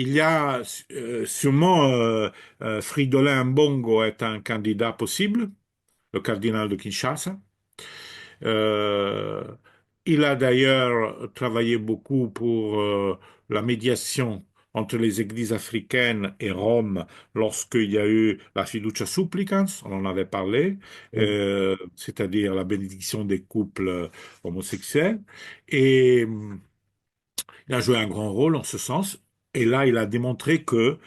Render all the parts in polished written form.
il y a sûrement Fridolin Mbongo est un candidat possible, le cardinal de Kinshasa. Euh, il a d'ailleurs travaillé beaucoup pour la médiation entre les églises africaines et Rome lorsqu'il y a eu la fiducia supplicans, on en avait parlé, c'est-à-dire la bénédiction des couples homosexuels. Et il a joué un grand rôle en ce sens. Et là, il a démontré que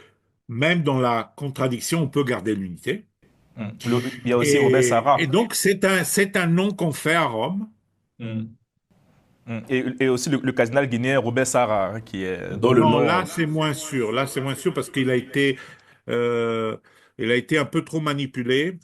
même dans la contradiction, on peut garder l'unité. Il y a aussi Robert Et Sarra. donc, c'est un nom qu'on fait à Rome. Et aussi le cardinal guinéen Robert Sarra, hein, qui est dans le Non, nom. là, c'est moins sûr. Là, c'est moins sûr parce euh, il a été un peu trop manipulé.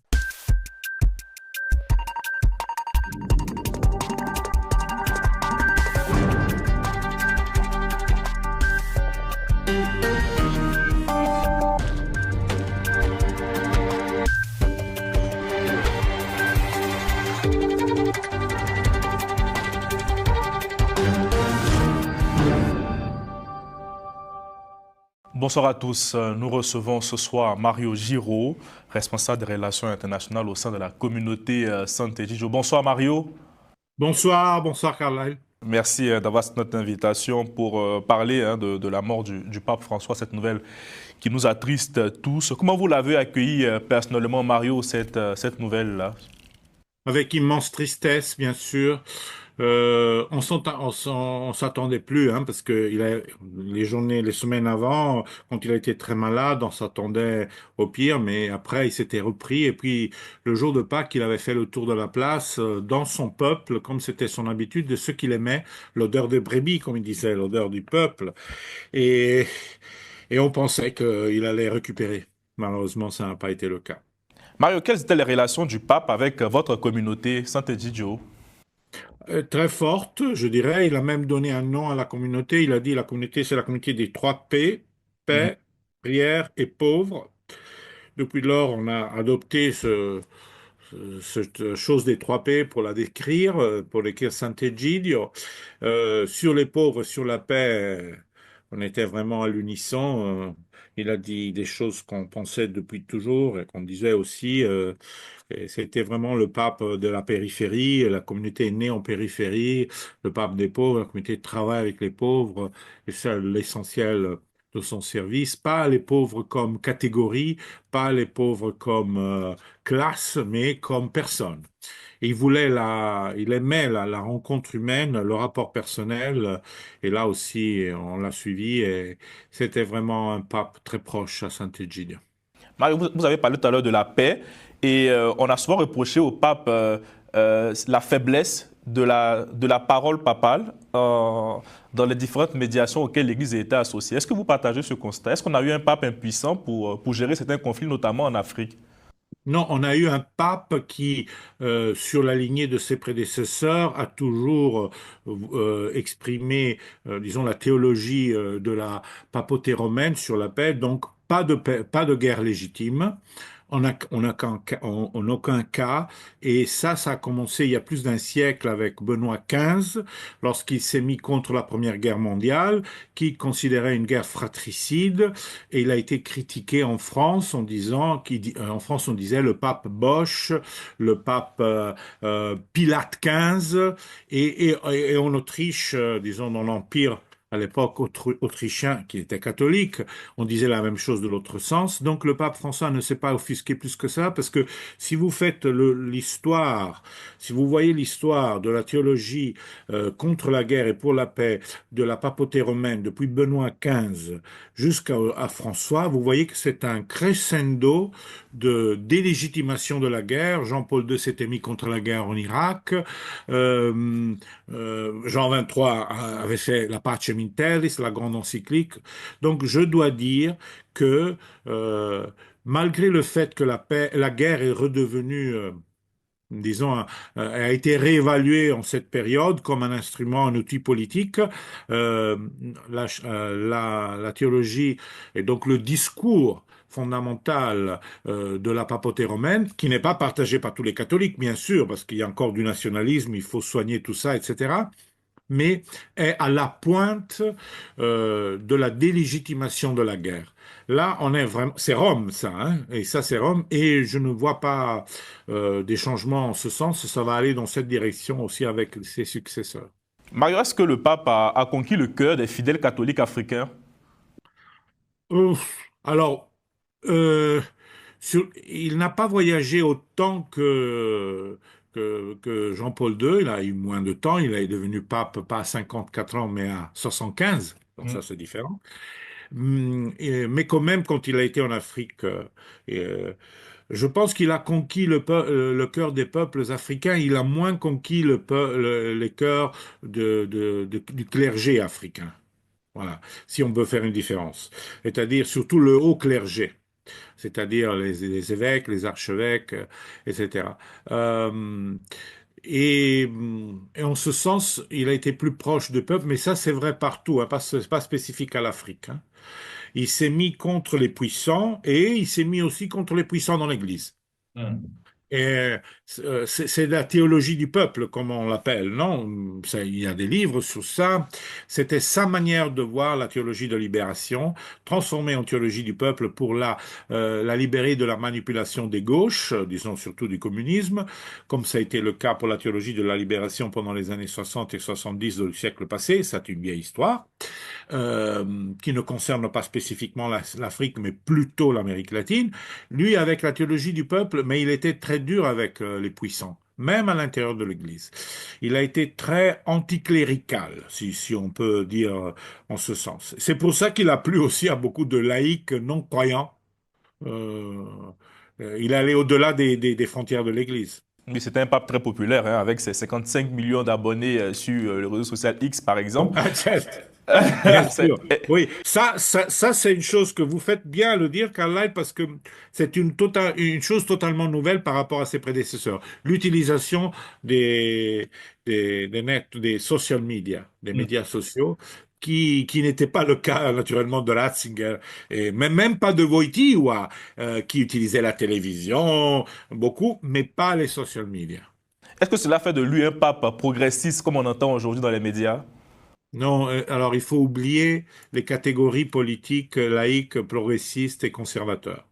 Bonsoir à tous. Nous recevons ce soir Mario Giraud, responsable des relations internationales au sein de la communauté Saint-Egidio. Bonsoir Mario. Bonsoir, bonsoir, Carlyle. Merci d'avoir accepté notre invitation pour parler de la mort du pape François, cette nouvelle qui nous attriste tous. Comment vous l'avez accueilli personnellement, Mario, cette nouvelle-là? Avec immense tristesse, bien sûr. On s'attendait plus, hein, parce que les journées, les semaines avant, quand il a été très malade, on s'attendait au pire, mais après, il s'était repris. Et puis, le jour de Pâques, il avait fait le tour de la place, dans son peuple, comme c'était son habitude, de ceux qu'il aimait, l'odeur de brebis, comme il disait, l'odeur du peuple. Et, et on pensait qu'il allait récupérer. Malheureusement, ça n'a pas été le cas. Mario, quelles étaient les relations du pape avec votre communauté Saint-Egidio? Très forte, je dirais. Il a même donné un nom à la communauté. Il a dit la communauté, c'est la communauté des trois P, Mhm. paix, prière et pauvre. Depuis lors, on a adopté cette chose des trois P pour l'écrire Sant'Egidio. Sur les pauvres, sur la paix, on était vraiment à l'unisson. Il a dit des choses qu'on pensait depuis toujours et qu'on disait aussi. Et c'était vraiment le pape de la périphérie. La communauté est née en périphérie. Le pape des pauvres, la communauté travaille avec les pauvres. Et c'est l'essentiel de son service. Pas les pauvres comme catégorie, pas les pauvres comme classe, mais comme personne. Et il aimait la rencontre humaine, le rapport personnel. Et là aussi, on l'a suivi. Et c'était vraiment un pape très proche à Saint-Egidio. Mario, vous avez parlé tout à l'heure de la paix et on a souvent reproché au pape la faiblesse de la parole papale dans les différentes médiations auxquelles l'Église a été associée. Est-ce que vous partagez ce constat? Est-ce qu'on a eu un pape impuissant pour gérer certains conflits, notamment en Afrique? Non, on a eu un pape qui, sur la lignée de ses prédécesseurs, a toujours exprimé, disons, la théologie de la papauté romaine sur la paix, donc pas de guerre légitime. En aucun cas. Et ça a commencé il y a plus d'un siècle avec Benoît XV, lorsqu'il s'est mis contre la Première Guerre mondiale, qui considérait une guerre fratricide. Et il a été critiqué en France en disant, en France on disait le pape Bosch, le pape Pilate XV, et en Autriche, disons dans l'Empire à l'époque autrichien, qui était catholique, on disait la même chose de l'autre sens. Donc le pape François ne s'est pas offusqué plus que ça, parce que si vous faites l'histoire, si vous voyez l'histoire de la théologie contre la guerre et pour la paix de la papauté romaine depuis Benoît XV jusqu'à François, vous voyez que c'est un crescendo de délégitimation de la guerre. Jean-Paul II s'était mis contre la guerre en Irak. Euh, Jean XXIII avait fait la Pacem in Terris, la grande encyclique. Donc je dois dire que malgré le fait que la guerre est redevenue disons, a été réévaluée en cette période comme un instrument, un outil politique. Euh, la théologie et donc le discours fondamental de la papauté romaine, qui n'est pas partagé par tous les catholiques, bien sûr, parce qu'il y a encore du nationalisme, il faut soigner tout ça, etc. mais est à la pointe de la délégitimation de la guerre. Là, on est vraiment, c'est Rome, ça, hein, et ça, c'est Rome, et je ne vois pas des changements en ce sens. Ça va aller dans cette direction aussi avec ses successeurs. Mario, est-ce que le pape a conquis le cœur des fidèles catholiques africains? Alors, euh, il n'a pas voyagé autant que Jean-Paul II. Il a eu moins de temps. Il est devenu pape pas à 54 ans, mais à 75. Donc ça, Mm. c'est différent. Mais quand même, quand il a été en Afrique, je pense qu'il a conquis le cœur des peuples africains. Il a moins conquis les cœurs du clergé africain. Voilà, si on veut faire une différence. C'est-à-dire surtout le haut clergé, c'est-à-dire les évêques, les archevêques, etc. Euh, et en ce sens, il a été plus proche du peuple, mais ça c'est vrai partout, hein, pas spécifique à l'Afrique, hein. Il s'est mis contre les puissants et il s'est mis aussi contre les puissants dans l'Église. Mm. Et c'est la théologie du peuple, comme on l'appelle, non? Il y a des livres sur ça. C'était sa manière de voir la théologie de libération, transformée en théologie du peuple pour la libérer de la manipulation des gauches, disons surtout du communisme, comme ça a été le cas pour la théologie de la libération pendant les années 60 et 70 du siècle passé. C'est une vieille histoire qui ne concerne pas spécifiquement l'Afrique, mais plutôt l'Amérique latine. Lui, avec la théologie du peuple, mais il était très dur avec les puissants, même à l'intérieur de l'Église. Il a été très anticlérical, si on peut dire en ce sens. C'est pour ça qu'il a plu aussi à beaucoup de laïcs non croyants. Euh, il allait au-delà des frontières de l'Église. Oui, c'était un pape très populaire, hein, avec ses 55 millions d'abonnés sur le réseau social X, par exemple. Bien C'est- sûr. Oui, ça c'est une chose que vous faites bien à le dire, Carlyle, parce que c'est une chose totalement nouvelle par rapport à ses prédécesseurs. L'utilisation des social media, des médias sociaux, qui n'était pas le cas naturellement de Ratzinger, et même pas de Wojtyła, qui utilisait la télévision beaucoup, mais pas les social media. Est-ce que cela fait de lui un pape progressiste, comme on entend aujourd'hui dans les médias? Non, alors il faut oublier les catégories politiques laïques, progressistes et conservateurs.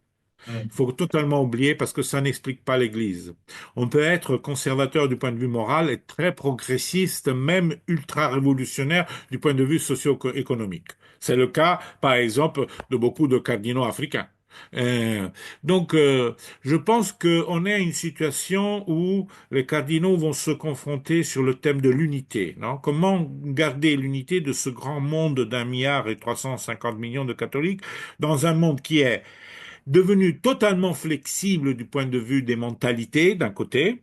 Il faut totalement oublier parce que ça n'explique pas l'Église. On peut être conservateur du point de vue moral et très progressiste, même ultra-révolutionnaire du point de vue socio-économique. C'est le cas, par exemple, de beaucoup de cardinaux africains. Euh, donc, je pense qu'on est à une situation où les cardinaux vont se confronter sur le thème de l'unité, non? Comment garder l'unité de ce grand monde d'1 milliard et 350 millions de catholiques dans un monde qui est devenu totalement flexible du point de vue des mentalités, d'un côté,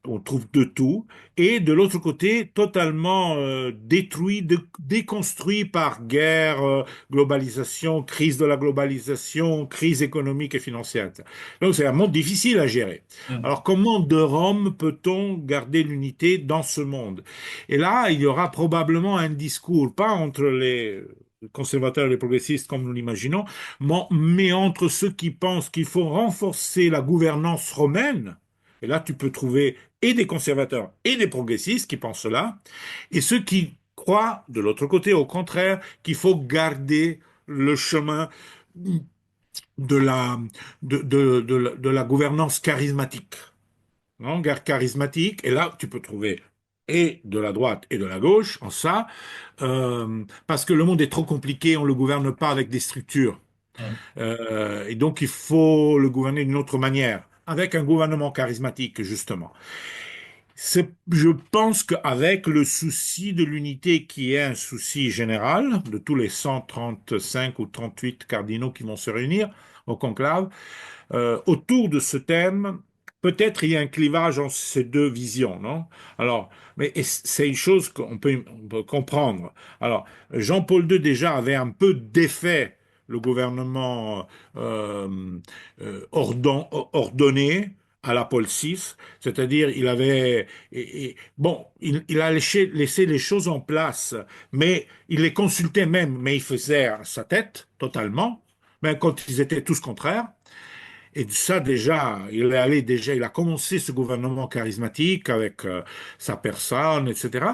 on trouve de tout, et de l'autre côté, totalement détruit, déconstruit par guerre, globalisation, crise de la globalisation, crise économique et financière. Donc c'est un monde difficile à gérer. Alors comment de Rome peut-on garder l'unité dans ce monde? Et là, il y aura probablement un discours, pas entre les conservateurs et les progressistes comme nous l'imaginons, mais entre ceux qui pensent qu'il faut renforcer la gouvernance romaine, et là tu peux trouver et des conservateurs et des progressistes qui pensent cela, et ceux qui croient, de l'autre côté, au contraire, qu'il faut garder le chemin de la gouvernance charismatique. Non, guerre charismatique, et là, tu peux trouver et de la droite et de la gauche en ça, parce que le monde est trop compliqué, on ne le gouverne pas avec des structures. Et donc, il faut le gouverner d'une autre manière, avec un gouvernement charismatique, justement. Je pense qu'avec le souci de l'unité qui est un souci général de tous les 135 ou 38 cardinaux qui vont se réunir au conclave, autour de ce thème, peut-être il y a un clivage entre ces deux visions, non? Alors, mais c'est une chose on peut comprendre. Alors, Jean-Paul II déjà avait un peu défait le gouvernement ordonné à la Paul VI, c'est-à-dire il avait, bon, il a laissé les choses en place, mais il les consultait même, mais il faisait à sa tête totalement, même quand ils étaient tous contraires. Et ça, déjà, il a commencé ce gouvernement charismatique avec sa personne, etc.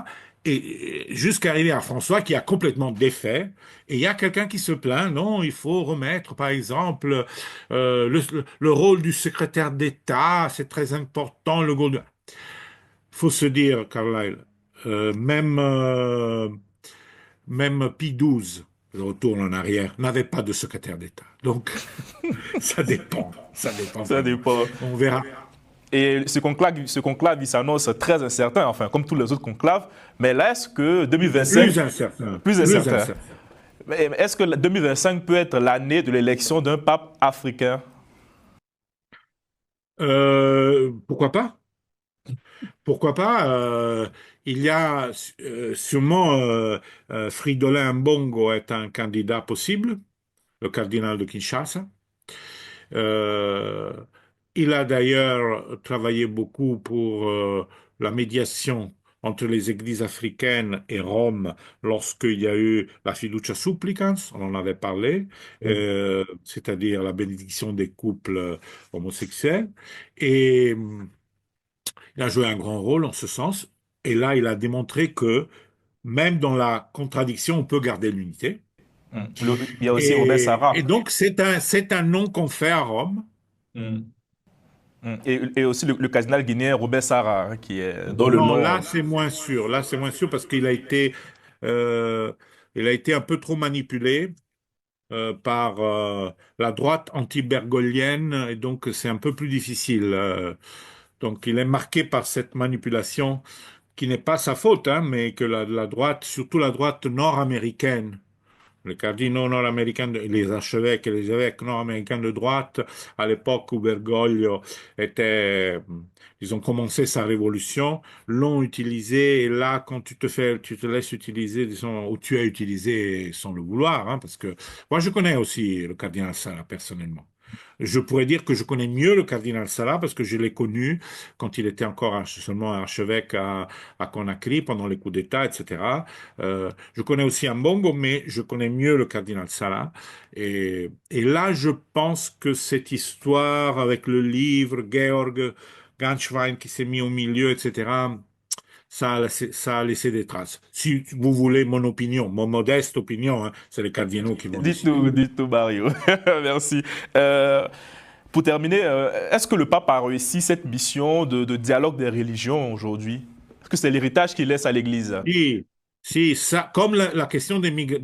Et jusqu'à arriver à François qui a complètement défait. Et il y a quelqu'un qui se plaint, non, il faut remettre, par exemple, le rôle du secrétaire d'État, c'est très important, le rôle faut se dire, Carlyle, euh, même, euh, même Pie XII, je retourne en arrière, n'avait pas de secrétaire d'État. Donc, ça dépend Ça vraiment. dépend. On verra. Et ce conclave, il s'annonce très incertain, enfin, comme tous les autres conclaves. Mais là, est-ce que 2025, Plus incertain, plus plus incertain, incertain. mais est-ce que 2025 peut être l'année de l'élection d'un pape africain? Pourquoi pas? Pourquoi pas? Il y a sûrement Fridolin Mbongo est un candidat possible, le cardinal de Kinshasa. Euh, il a d'ailleurs travaillé beaucoup pour la médiation entre les églises africaines et Rome lorsqu'il y a eu la fiducia supplicans, on en avait parlé, c'est-à-dire la bénédiction des couples homosexuels. Et il a joué un grand rôle en ce sens. Et là, il a démontré que même dans la contradiction, on peut garder l'unité. Il y a aussi Robert Et Sarah. donc, c'est un nom qu'on fait à Rome. Et aussi le cardinal guinéen Robert Sarah, hein, qui est dans le Non, nom. là, c'est moins sûr. Là, c'est moins sûr parce euh, il a été un peu trop manipulé par la droite anti-bergolienne et donc c'est un peu plus difficile. Donc, il est marqué par cette manipulation qui n'est pas sa faute, hein, mais que la droite, surtout la droite nord-américaine, les cardinaux nord-américains, les archevêques et les évêques nord-américains de droite, à l'époque où Bergoglio était, ils ont commencé sa révolution, l'ont utilisé. Et là, quand tu te laisses utiliser, disons, ou tu as utilisé sans le vouloir, hein, parce que moi, je connais aussi le cardinal Sarah personnellement. Je pourrais dire que je connais mieux le cardinal Sarah parce que je l'ai connu quand il était encore seulement archevêque à Conakry pendant les coups d'État, etc. Je connais aussi Ambongo, mais je connais mieux le cardinal Sarah. Et là, je pense que cette histoire avec le livre, Georg Ganschwein qui s'est mis au milieu, etc., ça a laissé des traces. Si vous voulez mon opinion, mon modeste opinion, hein, c'est les cardinaux qui vont décider. Dites tout, Mario. Merci. Pour terminer, est-ce que le pape a réussi cette mission de dialogue des religions aujourd'hui? Est-ce que c'est l'héritage qu'il laisse à l'Église? Si, si, ça, comme la question des migrants,